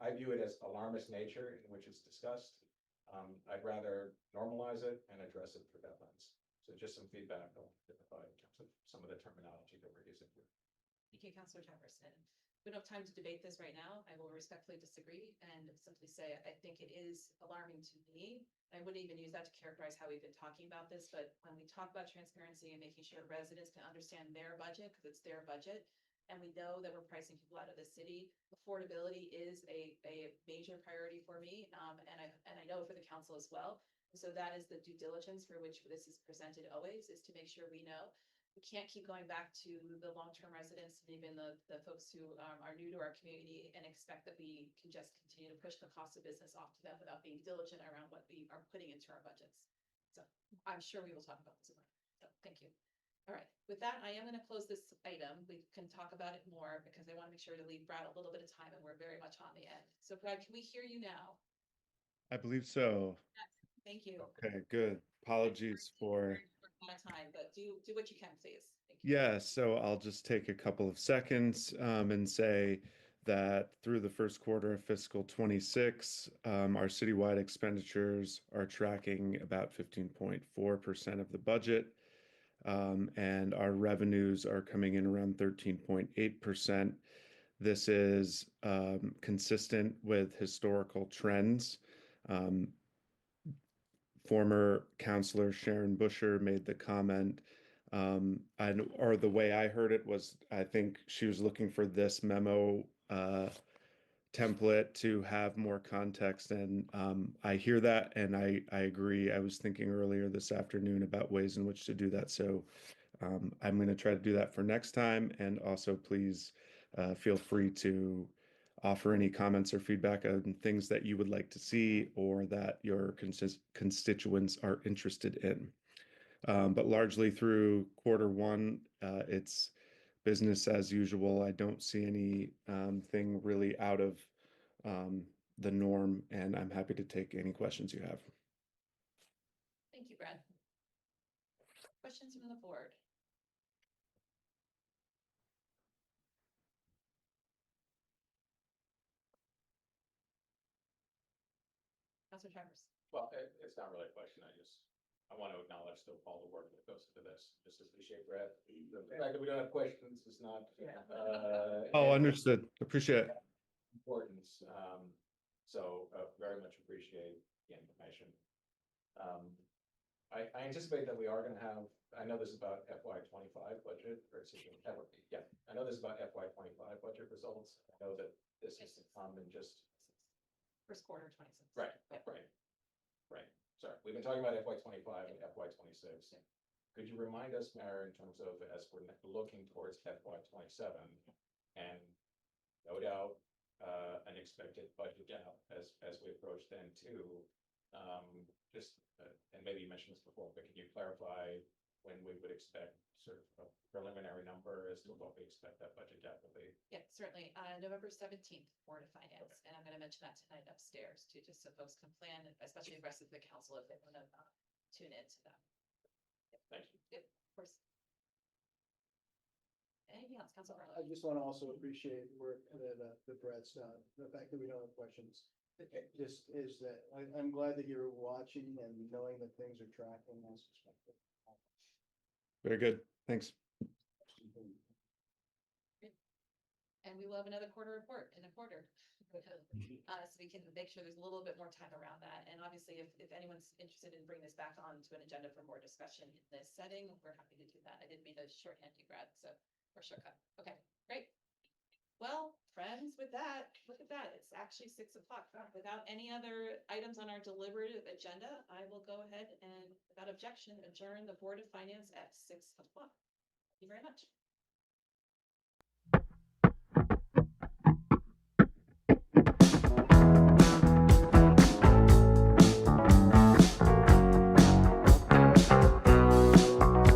I view it as alarmist nature in which it's discussed. I'd rather normalize it and address it through that lens. So just some feedback on in terms of some of the terminology that we're using here. Thank you, Councilor Jefferson. We don't have time to debate this right now. I will respectfully disagree and simply say, I think it is alarming to me. I wouldn't even use that to characterize how we've been talking about this, but when we talk about transparency and making sure residents can understand their budget, because it's their budget, and we know that we're pricing people out of the city, affordability is a major priority for me, and I know for the council as well. And so that is the due diligence for which this is presented always, is to make sure we know. We can't keep going back to the long-term residents and even the folks who are new to our community and expect that we can just continue to push the cost of business off to them without being diligent around what we are putting into our budgets. So I'm sure we will talk about this more. So thank you. All right, with that, I am going to close this item. We can talk about it more because I want to make sure to leave Brad a little bit of time, and we're very much on the end. So Brad, can we hear you now? I believe so. Thank you. Okay, good. Apologies for. Amount of time, but do what you can, please. Thank you. Yeah, so I'll just take a couple of seconds and say that through the first quarter of fiscal 26, our citywide expenditures are tracking about 15.4% of the budget. And our revenues are coming in around 13.8%. This is consistent with historical trends. Former Councilor Sharon Busher made the comment, or the way I heard it was, I think she was looking for this memo template to have more context, and I hear that, and I agree. I was thinking earlier this afternoon about ways in which to do that, so I'm going to try to do that for next time, and also please feel free to offer any comments or feedback on things that you would like to see or that your constituents are interested in. But largely through quarter one, it's business as usual. I don't see any thing really out of the norm, and I'm happy to take any questions you have. Thank you, Brad. Questions from the board? Councilor Travers. Well, it's not really a question. I want to acknowledge all the work that goes into this. Just as appreciate Brad. The fact that we don't have questions is not. Oh, understood. Appreciate it. Importance. So very much appreciate the information. I anticipate that we are going to have. I know this is about FY25 budget, or excuse me, yeah. I know this is about FY25 budget results. I know that this is to come in just. First quarter 26. Right. Sorry, we've been talking about FY25 and FY26. Could you remind us, Mayor, in terms of as we're looking towards FY27, and no doubt an expected budget gap as we approach then too, and maybe you mentioned this before, but can you clarify when we would expect sort of a preliminary number as to what we expect that budget gap will be? Yeah, certainly. November 17th, Board of Finance, and I'm going to mention that tonight upstairs too, just so folks can plan, especially the rest of the council if they want to tune into that. Yep. Thank you. Yep, of course. Anything else, Councilor I just want to also appreciate work that Brad's done. The fact that we don't have questions. It just is that I'm glad that you're watching and knowing that things are tracking as expected. Very good. Thanks. And we will have another quarter report in a quarter. So we can make sure there's a little bit more time around that. And obviously, if anyone's interested in bringing this back on to an agenda for more discussion in this setting, we're happy to do that. I didn't mean to shorthand you, Brad, or shortcut. Okay, great. Well, friends, with that, look at that. It's actually 6 o'clock. Without any other items on our deliberative agenda, I will go ahead and, without objection, adjourn the Board of Finance at 6 o'clock. Thank you very much.